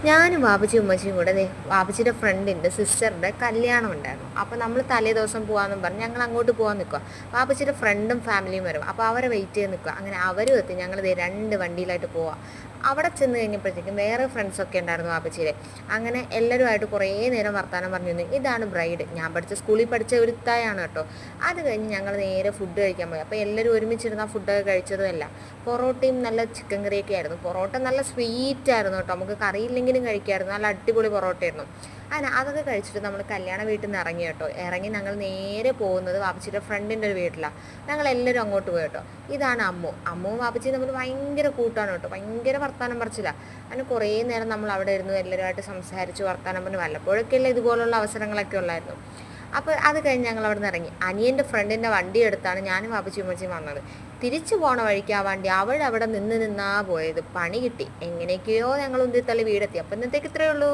ഞാനും വാപ്പച്ചിയും ഉമ്മച്ചിയും കൂടെ ദേ വാപ്പച്ചിയുടെ ഫ്രണ്ടിൻ്റെ സിസ്റ്ററിൻ്റെ കല്യാണം ഉണ്ടായിരുന്നു. അപ്പോൾ നമ്മൾ തലേ ദിവസം പോകാമെന്നും പറഞ്ഞ് ഞങ്ങൾ അങ്ങോട്ട് പോകാൻ നിൽക്കുക. വാപ്പച്ചിയുടെ ഫ്രണ്ടും ഫാമിലിയും വരും. അപ്പോൾ അവരെ വെയിറ്റ് ചെയ്ത് നിൽക്കുക. അങ്ങനെ അവരും എത്തി. ഞങ്ങൾ ദേ 2 വണ്ടിയിലായിട്ട് പോവാം. അവിടെ ചെന്ന് കഴിഞ്ഞപ്പോഴത്തേക്കും വേറെ ഫ്രണ്ട്സൊക്കെ ഉണ്ടായിരുന്നു വാപ്പച്ചിയുടെ. അങ്ങനെ എല്ലാവരുമായിട്ട് കുറേ നേരം വർത്തമാനം പറഞ്ഞു നിന്നു. ഇതാണ് ബ്രൈഡ്. ഞാൻ പഠിച്ച സ്കൂളിൽ പഠിച്ച ഒരു ഇത്തായാണ് കേട്ടോ. അത് കഴിഞ്ഞ് ഞങ്ങൾ നേരെ ഫുഡ് കഴിക്കാൻ പോയി. അപ്പോൾ എല്ലാവരും ഒരുമിച്ചിരുന്ന ഫുഡൊക്കെ കഴിച്ചതുമല്ല. പൊറോട്ടയും നല്ല ചിക്കൻ കറിയൊക്കെ ആയിരുന്നു. പൊറോട്ട നല്ല സ്വീറ്റ് ആയിരുന്നു കേട്ടോ. നമുക്ക് കറിയില്ലെങ്കിലും കഴിക്കാമായിരുന്നു. നല്ല അടിപൊളി പൊറോട്ടയായിരുന്നു. അങ്ങനെ അതൊക്കെ കഴിച്ചിട്ട് നമ്മൾ കല്യാണ വീട്ടിൽ നിന്ന് ഇറങ്ങി കേട്ടോ. ഇറങ്ങി ഞങ്ങൾ നേരെ പോകുന്നത് വാപ്പച്ചിയുടെ ഫ്രണ്ടിൻ്റെ ഒരു വീട്ടിലാണ്. ഞങ്ങളെല്ലാവരും അങ്ങോട്ട് പോയി കേട്ടോ. ഇതാണ് അമ്മു. അമ്മുവും വാപ്പച്ചിയും തമ്മിൽ ഭയങ്കര കൂട്ടാണ് കേട്ടോ. ഭയങ്കര വർത്തമാനം പറിച്ചില്ല. അങ്ങനെ കുറേ നേരം നമ്മൾ അവിടെ ഇരുന്നു എല്ലാവരുമായിട്ട് സംസാരിച്ച് വർത്തമാനം പറഞ്ഞു. വല്ലപ്പോഴൊക്കെയല്ലേ ഇതുപോലുള്ള അവസരങ്ങളൊക്കെ ഉള്ളായിരുന്നു. അപ്പോൾ അത് കഴിഞ്ഞ് ഞങ്ങൾ അവിടെ നിന്ന് ഇറങ്ങി. അനിയൻ്റെ ഫ്രണ്ടിൻ്റെ വണ്ടി എടുത്താണ് ഞാനും വാപ്പച്ചിയും ഉമ്മച്ചിയും വന്നത്. തിരിച്ചു പോണ വഴിക്ക് ആ വണ്ടി അവിടെ നിന്ന് നിന്നാ പോയത്. പണി കിട്ടി. എങ്ങനെയൊക്കെയോ ഞങ്ങൾ ഉന്തിത്തള്ളി വീടെത്തി. അപ്പോൾ ഇന്നത്തേക്ക് ഇത്രയേ ഉള്ളൂ.